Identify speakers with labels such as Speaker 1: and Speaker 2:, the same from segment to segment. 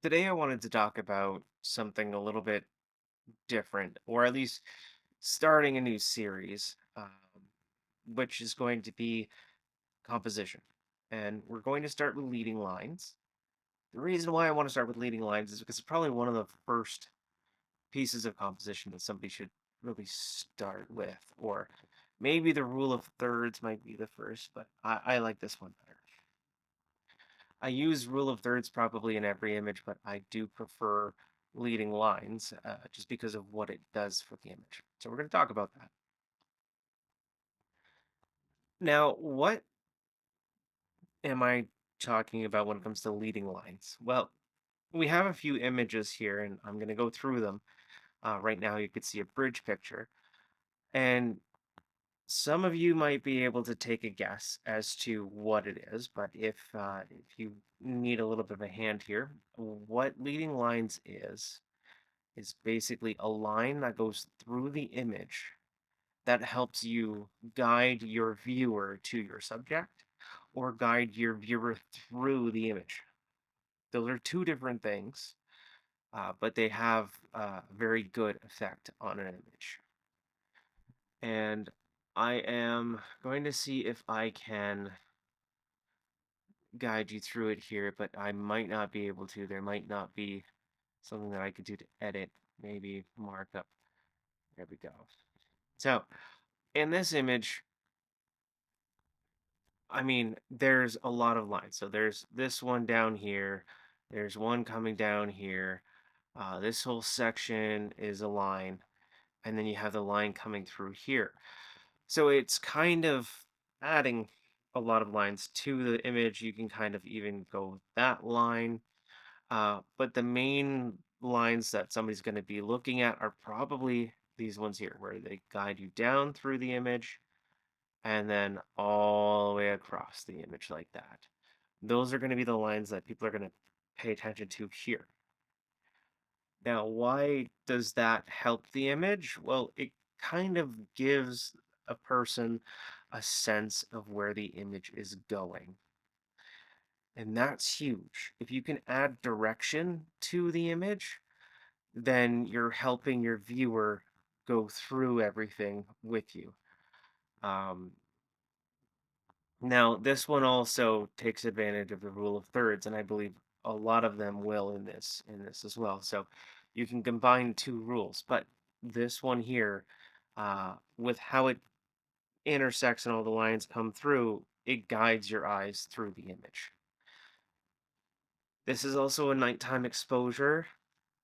Speaker 1: Today, I wanted to talk about something a little bit different, or at least starting a new series, which is going to be composition. And we're going to start with leading lines. The reason why I want to start with leading lines is because it's probably one of the first pieces of composition that somebody should really start with, or maybe the rule of thirds might be the first, but I like this one better. I use rule of thirds probably in every image, but I do prefer leading lines just because of what it does for the image. So we're going to talk about that. Now, what am I talking about when it comes to leading lines? Well, we have a few images here, and I'm going to go through them. Right now, you could see a bridge picture, and some of you might be able to take a guess as to what it is, but if you need a little bit of a hand here, what leading lines is basically a line that goes through the image that helps you guide your viewer to your subject or guide your viewer through the image. Those are two different things, but they have a very good effect on an image. And I am going to see if I can guide you through it here, but I might not be able to. There might not be something that I could do to edit, maybe markup. There we go. So in this image, I mean, there's a lot of lines. So there's this one down here. There's one coming down here. This whole section is a line, and then you have the line coming through here. So it's kind of adding a lot of lines to the image. You can kind of even go with that line. But the main lines that somebody's going to be looking at are probably these ones here, where they guide you down through the image and then all the way across the image like that. Those are going to be the lines that people are going to pay attention to here. Now, why does that help the image? Well, it kind of gives a person a sense of where the image is going. And that's huge. If you can add direction to the image, then you're helping your viewer go through everything with you. Um, Now, this one also takes advantage of the rule of thirds, and I believe a lot of them will in this as well. So you can combine two rules, but this one here, with how it intersects and all the lines come through, it guides your eyes through the image. This is also a nighttime exposure.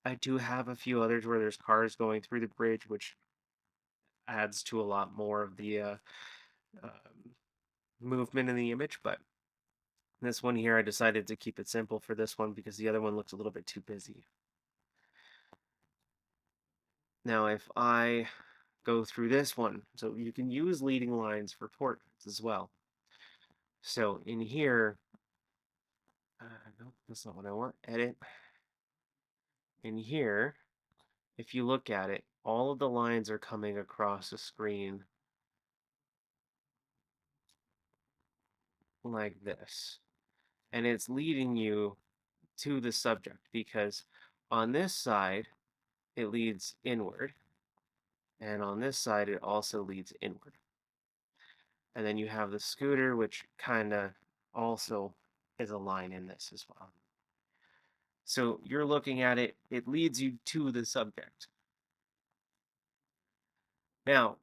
Speaker 1: I do have a few others where there's cars going through the bridge, which adds to a lot more of the um, movement in the image, but this one here, I decided to keep it simple for this one because the other one looks a little bit too busy. Now, if I go through this one, so you can use leading lines for portraits as well. So in here, nope, that's not what I want. Edit. In here, if you look at it, all of the lines are coming across the screen like this. And it's leading you to the subject because on this side, it leads inward. And on this side, it also leads inward. And then you have the scooter, which kind of also is a line in this as well. So you're looking at it, it leads you to the subject. Now,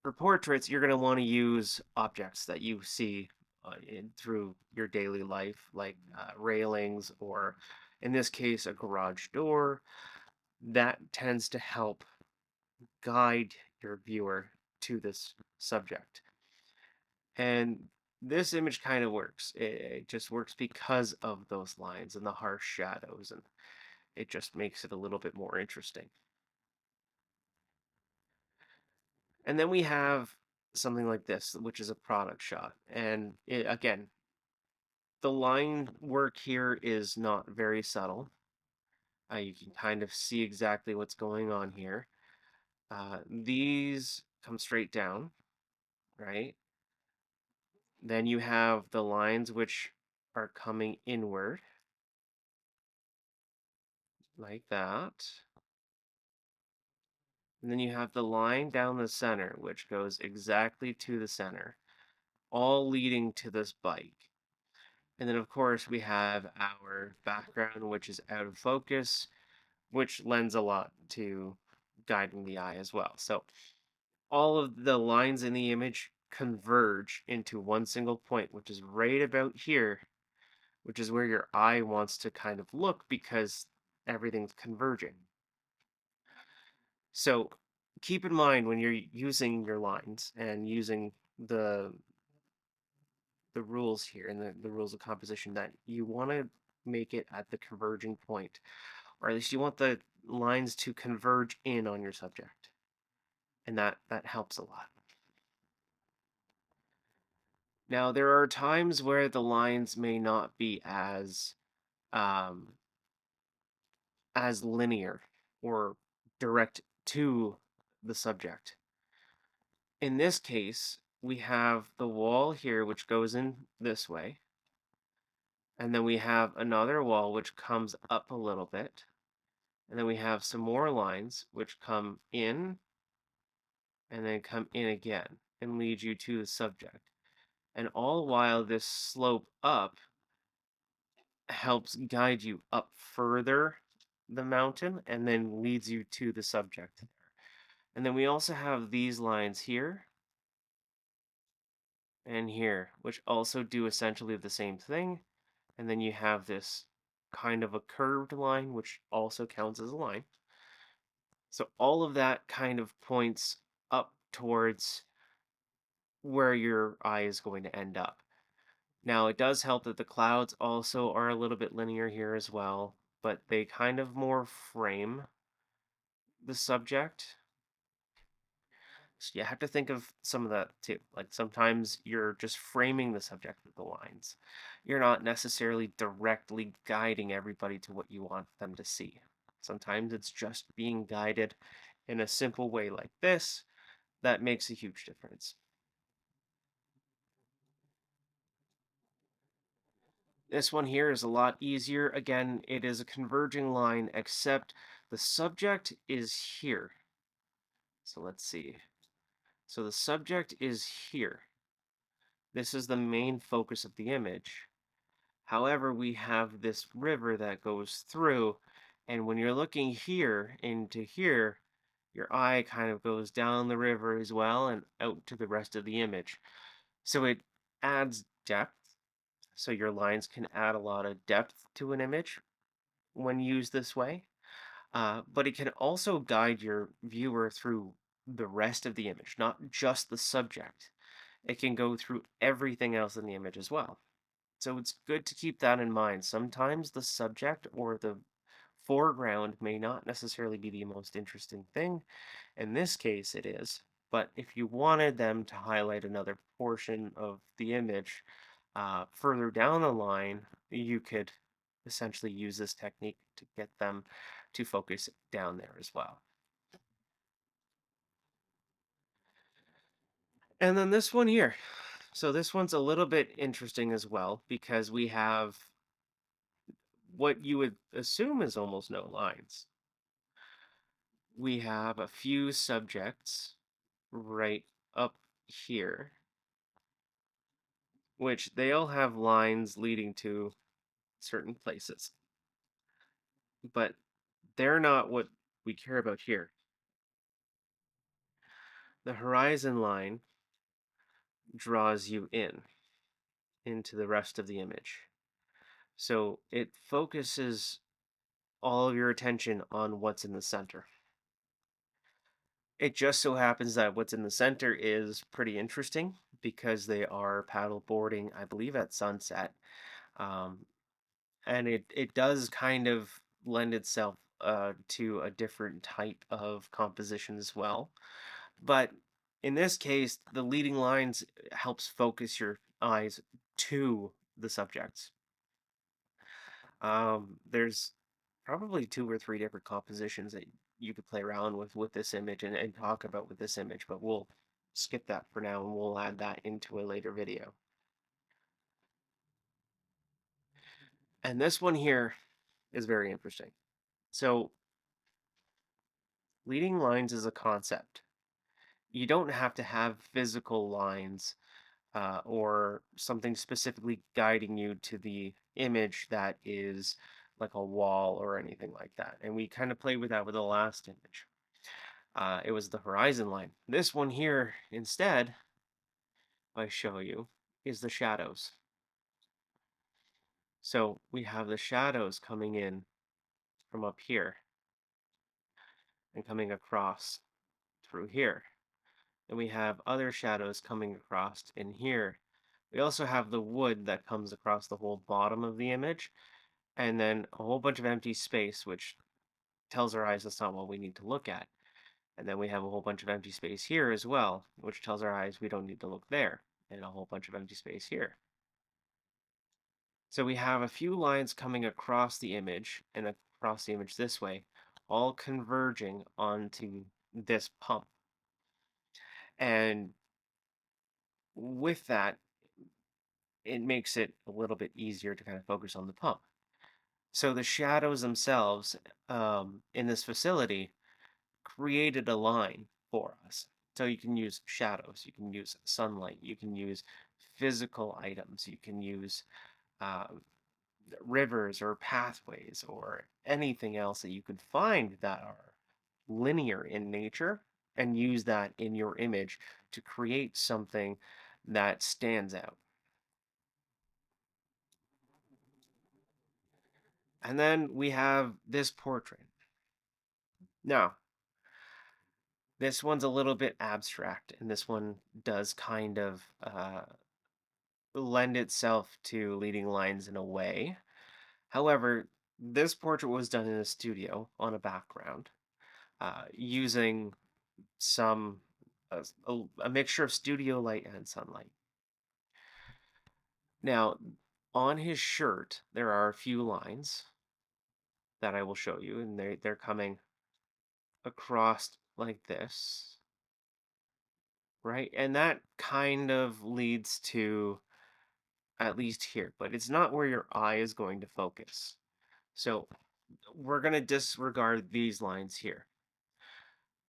Speaker 1: for portraits, you're going to want to use objects that you see through your daily life, like railings, or in this case, a garage door. That tends to help guide your viewer to this subject. And this image kind of works. It just works because of those lines and the harsh shadows, and it just makes it a little bit more interesting. And then we have something like this, which is a product shot. And again, the line work here is not very subtle. You can kind of see exactly what's going on here. These come straight down, right? Then you have the lines which are coming inward. like that. And then you have the line down the center, which goes exactly to the center, all leading to this bike. And then, of course, we have our background, which is out of focus, which lends a lot to guiding the eye as well. So all of the lines in the image converge into one single point, which is right about here, which is where your eye wants to kind of look because everything's converging. So keep in mind when you're using your lines and using the rules here and the rules of composition that you want to make it at the converging point, or at least you want the lines to converge in on your subject. And that helps a lot. Now, there are times where the lines may not be um, as linear or direct to the subject. In this case, we have the wall here, which goes in this way, and then we have another wall which comes up a little bit, and then we have some more lines which come in and then come in again and lead you to the subject. And all while this slope up helps guide you up further the mountain and then leads you to the subject there. And then we also have these lines here and here, which also do essentially the same thing. And then you have this kind of a curved line, which also counts as a line. So all of that kind of points up towards where your eye is going to end up. Now, it does help that the clouds also are a little bit linear here as well, but they kind of more frame the subject. So you have to think of some of that too. Like sometimes you're just framing the subject with the lines. You're not necessarily directly guiding everybody to what you want them to see. Sometimes it's just being guided in a simple way like this that makes a huge difference. This one here is a lot easier. Again, it is a converging line, except the subject is here. So let's see. So the subject is here. This is the main focus of the image. However, we have this river that goes through, and when you're looking here into here, your eye kind of goes down the river as well and out to the rest of the image. So it adds depth. So your lines can add a lot of depth to an image when used this way. But it can also guide your viewer through the rest of the image, not just the subject. It can go through everything else in the image as well. So it's good to keep that in mind. Sometimes the subject or the foreground may not necessarily be the most interesting thing. In this case, it is. But if you wanted them to highlight another portion of the image further down the line, you could essentially use this technique to get them to focus down there as well. And then this one here. So this one's a little bit interesting as well because we have what you would assume is almost no lines. We have a few subjects right up here, which they all have lines leading to certain places, but they're not what we care about here. The horizon line draws you in into the rest of the image. So it focuses all of your attention on what's in the center. It just so happens that what's in the center is pretty interesting because they are paddle boarding, I believe, at sunset. Um, and it does kind of lend itself to a different type of composition as well. But in this case, the leading lines helps focus your eyes to the subjects. There's probably two or three different compositions that you could play around with this image and talk about with this image, but we'll skip that for now and we'll add that into a later video. And this one here is very interesting. So, leading lines is a concept. You don't have to have physical lines or something specifically guiding you to the image that is like a wall or anything like that. And we kind of played with that with the last image. It was the horizon line. This one here, instead, I show you, is the shadows. So we have the shadows coming in from up here and coming across through here. And we have other shadows coming across in here. We also have the wood that comes across the whole bottom of the image, and then a whole bunch of empty space, which tells our eyes that's not what we need to look at. And then we have a whole bunch of empty space here as well, which tells our eyes we don't need to look there, and a whole bunch of empty space here. So we have a few lines coming across the image and across the image this way, all converging onto this pump. And with that, it makes it a little bit easier to kind of focus on the pump. So the shadows themselves in this facility created a line for us. So you can use shadows, you can use sunlight, you can use physical items, you can use um, rivers or pathways or anything else that you could find that are linear in nature and use that in your image to create something that stands out. And then we have this portrait. Now, this one's a little bit abstract, and this one does kind of lend itself to leading lines in a way. However, this portrait was done in a studio on a background using some a mixture of studio light and sunlight. Now, on his shirt, there are a few lines that I will show you, and they're coming across like this, right? And that kind of leads to at least here, but it's not where your eye is going to focus. So we're going to disregard these lines here.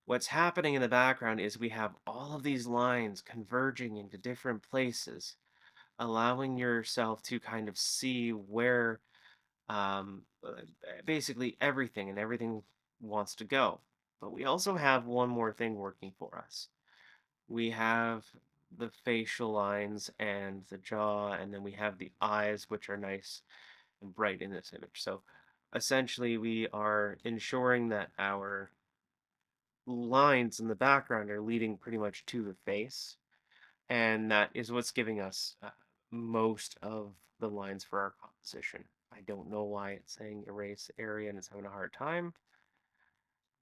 Speaker 1: What's happening in the background is we have all of these lines converging into different places, allowing yourself to kind of see where basically everything and everything wants to go. But we also have one more thing working for us. We have the facial lines and the jaw, and then we have the eyes, which are nice and bright in this image. So essentially, we are ensuring that our lines in the background are leading pretty much to the face, and that is what's giving us most of the lines for our composition. I don't know why it's saying erase area and it's having a hard time,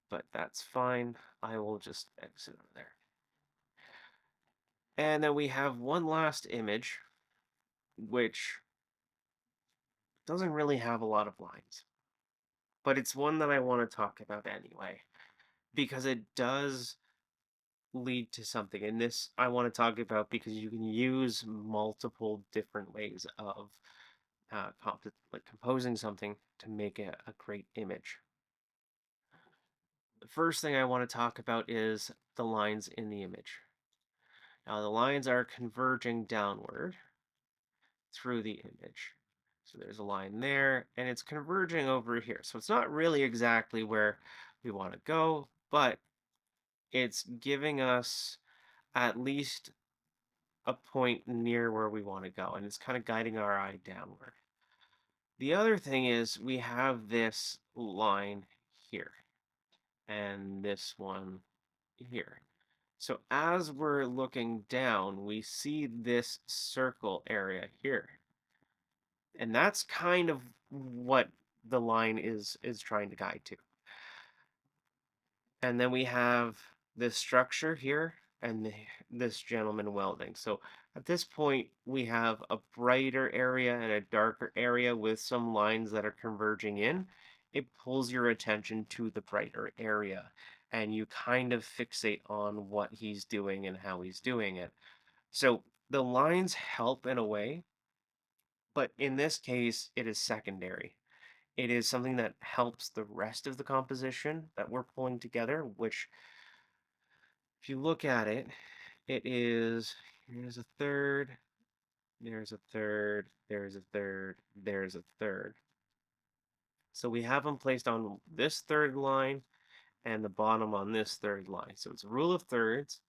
Speaker 1: but that's fine. I will just exit out of there. And then we have one last image, which doesn't really have a lot of lines, but it's one that I want to talk about anyway, because it does lead to something. And this I want to talk about because you can use multiple different ways of like composing something to make a great image. The first thing I want to talk about is the lines in the image. Now the lines are converging downward through the image. So there's a line there, and it's converging over here. So it's not really exactly where we want to go, but it's giving us at least a point near where we want to go, and it's kind of guiding our eye downward. The other thing is we have this line here and this one here. So as we're looking down, we see this circle area here. And that's kind of what the line is trying to guide to. And then we have this structure here and this gentleman welding. So at this point, we have a brighter area and a darker area with some lines that are converging in. It pulls your attention to the brighter area, and you kind of fixate on what he's doing and how he's doing it. So the lines help in a way, but in this case, it is secondary. It is something that helps the rest of the composition that we're pulling together, which if you look at it, it is here's a third, there's a third, there's a third, there's a third. So we have them placed on this third line and the bottom on this third line. So it's a rule of thirds.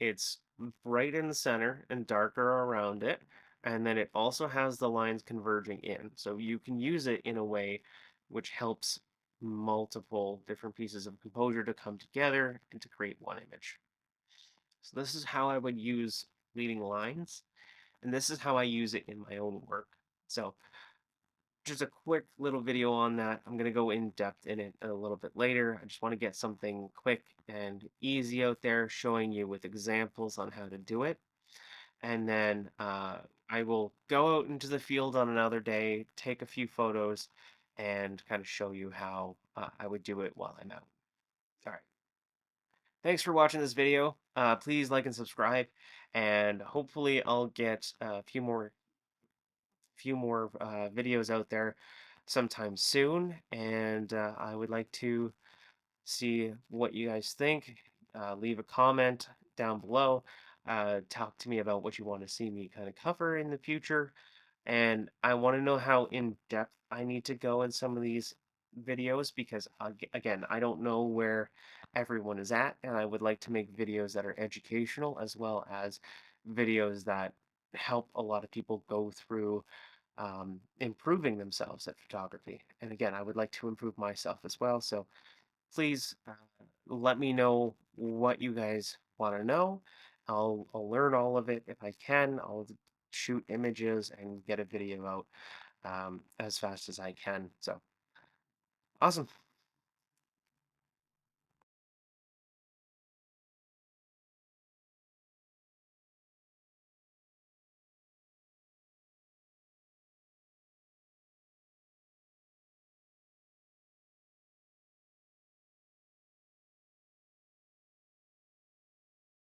Speaker 1: It's bright in the center and darker around it. And then it also has the lines converging in. So you can use it in a way which helps multiple different pieces of composure to come together and to create one image. So this is how I would use leading lines, and this is how I use it in my own work. So just a quick little video on that. I'm going to go in depth in it a little bit later. I just want to get something quick and easy out there, showing you with examples on how to do it. And then I will go out into the field on another day, take a few photos, and kind of show you how I would do it while I'm out. All right. Thanks for watching this video. Please like and subscribe, and hopefully I'll get a few more videos out there sometime soon. And I would like to see what you guys think. Leave a comment down below. Talk to me about what you want to see me kind of cover in the future. And I want to know how in depth I need to go in some of these videos because, again, I don't know where everyone is at. And I would like to make videos that are educational as well as videos that help a lot of people go through improving themselves at photography. And again, I would like to improve myself as well. So please let me know what you guys want to know. I'll learn all of it if I can. I'll shoot images and get a video out as fast as I can. So awesome.